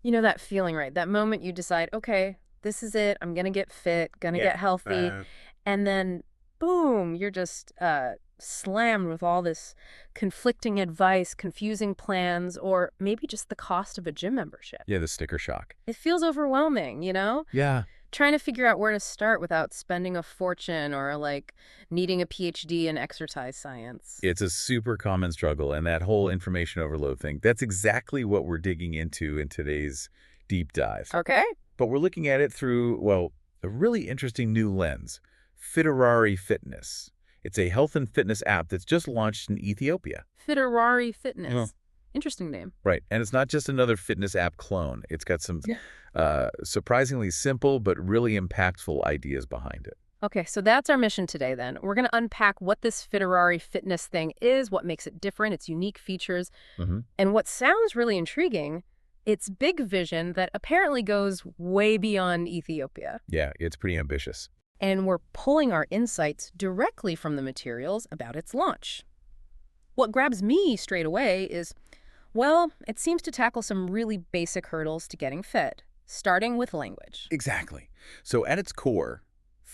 You know that feeling, right? That moment you decide, okay, this is it. I'm going to get fit, going to Yeah. get healthy. And then, boom, you're just slammed with all this conflicting advice, confusing plans, or maybe just the cost of a gym membership. Yeah, the sticker shock. It feels overwhelming, Yeah. Trying to figure out where to start without spending a fortune or like needing a PhD in exercise science. It's a super common struggle, and that whole information overload thing, that's exactly what we're digging into in today's deep dive. Okay. But we're looking at it through, well, a really interesting new lens, Aurari Fitness. It's a health and fitness app that's just launched in Ethiopia. Aurari Oh. Fitness. Interesting name. Right, and it's not just another fitness app clone. It's got some Yeah. surprisingly simple but really impactful ideas behind it. Okay, so that's our mission today then. We're going to unpack what this Aurari Fitness thing is, what makes it different, its unique features, Hmm. and what sounds really intriguing, its big vision that apparently goes way beyond Ethiopia. Yeah, it's pretty ambitious. And we're pulling our insights directly from the materials about its launch. What grabs me straight away is, well, it seems to tackle some really basic hurdles to getting fit, starting with language. Exactly. So at its core,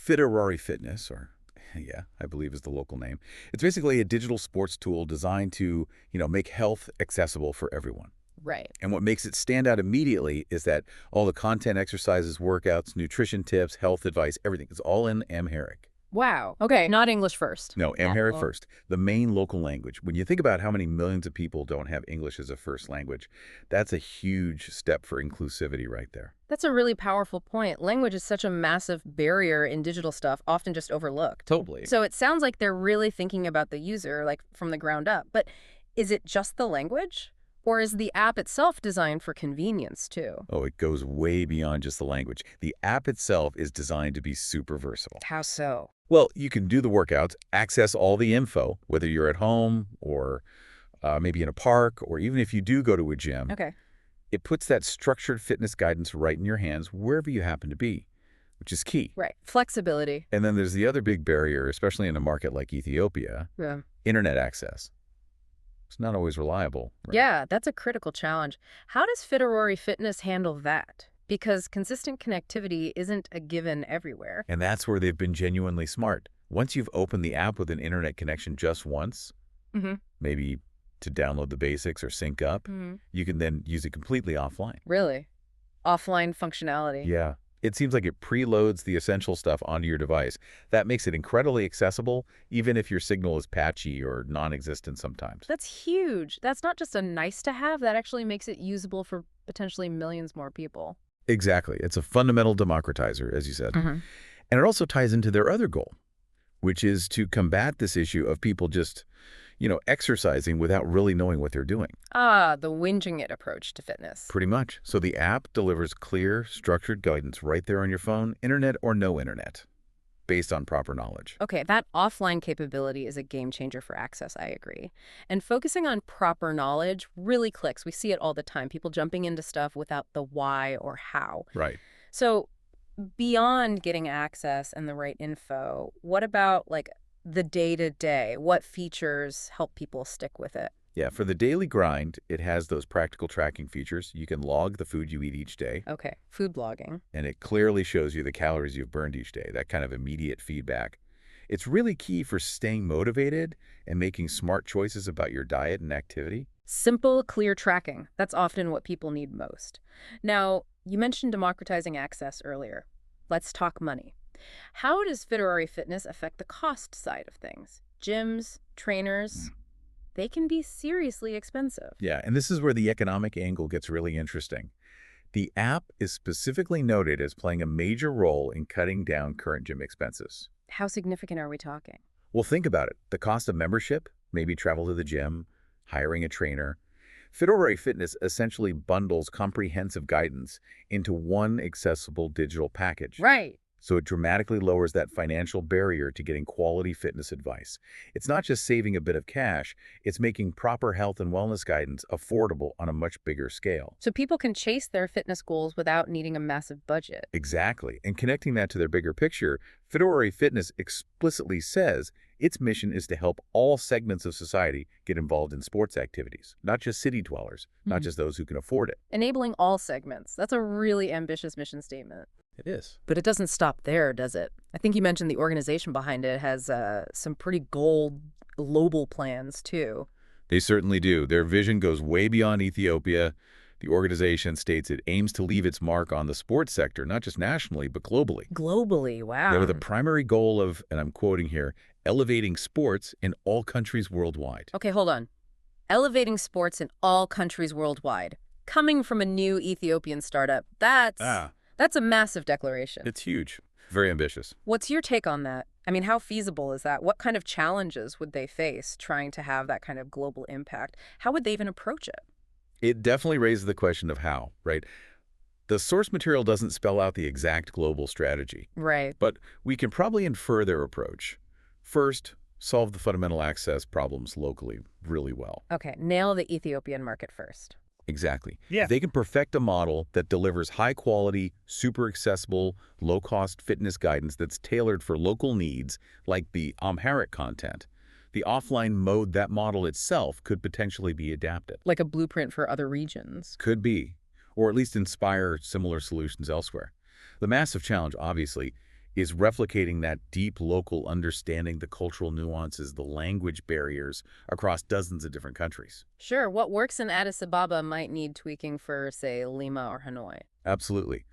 Aurari Fitness, or yeah, I believe is the local name, it's basically a digital sports tool designed to, make health accessible for everyone. Right. And what makes it stand out immediately is that all the content, exercises, workouts, nutrition tips, health advice, everything is all in Amharic. Wow. Okay, not English first. No, At Amharic all. first, the main local language. When you think about how many millions of people don't have English as a first language, that's a huge step for inclusivity right there. That's a really powerful point. Language is such a massive barrier in digital stuff, often just overlooked. Totally. So it sounds like they're really thinking about the user, like from the ground up. But is it just the language? Or is the app itself designed for convenience too? Oh, it goes way beyond just the language. The app itself is designed to be super versatile. How so? Well, you can do the workouts, access all the info, whether you're at home or maybe in a park, or even if you do go to a gym. Okay. It puts that structured fitness guidance right in your hands wherever you happen to be, which is key. Right. Flexibility. And then there's the other big barrier, especially in a market like Ethiopia, Yeah. internet access. It's not always reliable. Right? Yeah, that's a critical challenge. How does Fitterori Fitness handle that? Because consistent connectivity isn't a given everywhere. And that's where they've been genuinely smart. Once you've opened the app with an internet connection just once, Mm-hmm. maybe to download the basics or sync up, Mm-hmm. you can then use it completely offline. Really? Offline functionality. Yeah. It seems like it preloads the essential stuff onto your device. That makes it incredibly accessible, even if your signal is patchy or non-existent sometimes. That's huge. That's not just a nice to have, that actually makes it usable for potentially millions more people. Exactly. It's a fundamental democratizer, as you said. Mm-hmm. And it also ties into their other goal, which is to combat this issue of people just, exercising without really knowing what they're doing. Ah, the whinging it approach to fitness. Pretty much. So the app delivers clear, structured guidance right there on your phone, internet or no internet, based on proper knowledge. Okay, that offline capability is a game changer for access, I agree. And focusing on proper knowledge really clicks. We see it all the time, people jumping into stuff without the why or how. Right. So beyond getting access and the right info, what about like the day-to-day? What features help people stick with it? Yeah, for the daily grind, it has those practical tracking features. You can log the food you eat each day, Okay, food blogging. and it clearly shows you the calories you've burned each day, that kind of immediate feedback. It's really key for staying motivated and making smart choices about your diet and activity. Simple, clear tracking. That's often what people need most. Now, you mentioned democratizing access earlier. Let's talk money. How does Fitterary Fitness affect the cost side of things? Gyms, trainers, they can be seriously expensive. Yeah, and this is where the economic angle gets really interesting. The app is specifically noted as playing a major role in cutting down current gym expenses. How significant are we talking? Well, think about it. The cost of membership, maybe travel to the gym, hiring a trainer. Fitterary Fitness essentially bundles comprehensive guidance into one accessible digital package. Right. So it dramatically lowers that financial barrier to getting quality fitness advice. It's not just saving a bit of cash, it's making proper health and wellness guidance affordable on a much bigger scale. So people can chase their fitness goals without needing a massive budget. Exactly. And connecting that to their bigger picture, Fitterary Fitness explicitly says Its mission is to help all segments of society get involved in sports activities, not just city dwellers, not just those who can afford it. Enabling all segments. That's a really ambitious mission statement. It is. But it doesn't stop there, does it? I think you mentioned the organization behind it has some pretty global plans, too. They certainly do. Their vision goes way beyond Ethiopia. The organization states it aims to leave its mark on the sports sector, not just nationally, but globally. Globally, wow. They have the primary goal of, and I'm quoting here, elevating sports in all countries worldwide. Okay, hold on. Elevating sports in all countries worldwide. Coming from a new Ethiopian startup, that's a massive declaration. It's huge. Very ambitious. What's your take on that? I mean, how feasible is that? What kind of challenges would they face trying to have that kind of global impact? How would they even approach it? It definitely raises the question of how, right? The source material doesn't spell out the exact global strategy. Right. But we can probably infer their approach. First, solve the fundamental access problems locally really well. Okay, nail the Ethiopian market first. Exactly. Yeah. If they can perfect a model that delivers high-quality, super accessible, low-cost fitness guidance that's tailored for local needs, like the Amharic content, the offline mode, that model itself could potentially be adapted. Like a blueprint for other regions. Could be, or at least inspire similar solutions elsewhere. The massive challenge, obviously, is replicating that deep local understanding, the cultural nuances, the language barriers across dozens of different countries. Sure, what works in Addis Ababa might need tweaking for, say, Lima or Hanoi. Absolutely.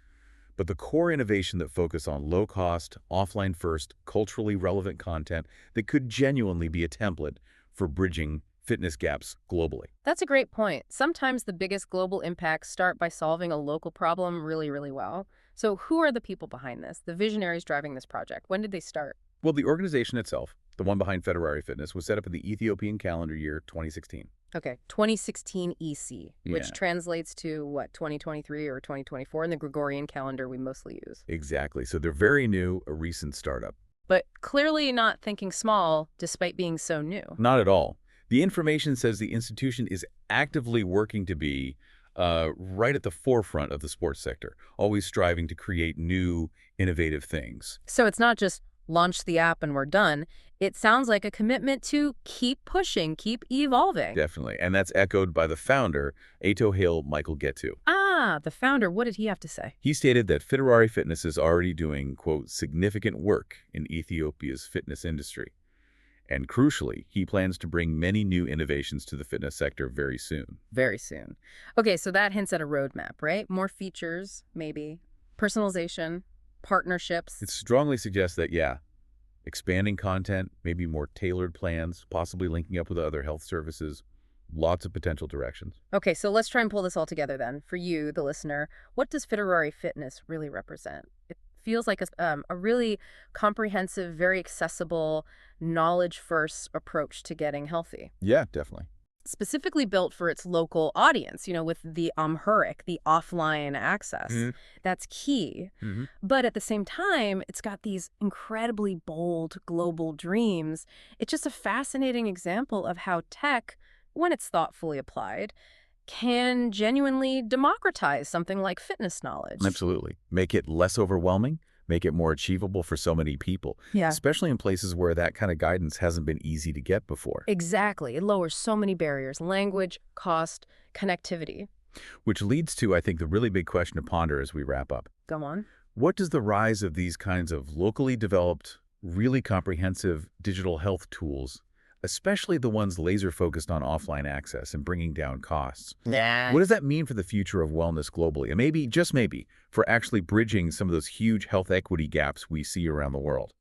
But the core innovation that focus on low-cost, offline-first, culturally relevant content that could genuinely be a template for bridging fitness gaps globally. That's a great point. Sometimes the biggest global impacts start by solving a local problem really, really well. So who are the people behind this, the visionaries driving this project? When did they start? Well, the organization itself, the one behind Fedorari Fitness, was set up in the Ethiopian calendar year 2016. Okay, 2016 EC, which Yeah. translates to, what, 2023 or 2024 in the Gregorian calendar we mostly use. Exactly. So they're very new, a recent startup. But clearly not thinking small, despite being so new. Not at all. The information says the institution is actively working to be right at the forefront of the sports sector, always striving to create new, innovative things. So it's not just launch the app and we're done. It sounds like a commitment to keep pushing, keep evolving. Definitely. And that's echoed by the founder, Ato Hail Michael Getu. Ah, the founder, what did he have to say? He stated that Fedorari Fitness is already doing, quote, significant work in Ethiopia's fitness industry. And crucially, he plans to bring many new innovations to the fitness sector very soon. Very soon. Okay, so that hints at a roadmap, right? More features, maybe. Personalization, partnerships. It strongly suggests that, yeah, expanding content, maybe more tailored plans, possibly linking up with other health services, lots of potential directions. Okay, so let's try and pull this all together then. For you, the listener, what does Fedorari Fitness really represent? It feels like a really comprehensive, very accessible, knowledge-first approach to getting healthy. Yeah, definitely. Specifically built for its local audience, with the Amharic, the offline access. That's key. But at the same time, it's got these incredibly bold global dreams. It's just a fascinating example of how tech, when it's thoughtfully applied, can genuinely democratize something like fitness knowledge. Absolutely. Make it less overwhelming, make it more achievable for so many people, Yeah. especially in places where that kind of guidance hasn't been easy to get before. Exactly. It lowers so many barriers: language, cost, connectivity. Which leads to, I think, the really big question to ponder as we wrap up. Go on. What does the rise of these kinds of locally developed, really comprehensive digital health tools, especially the ones laser-focused on offline access and bringing down costs, what does that mean for the future of wellness globally? And maybe, just maybe, for actually bridging some of those huge health equity gaps we see around the world?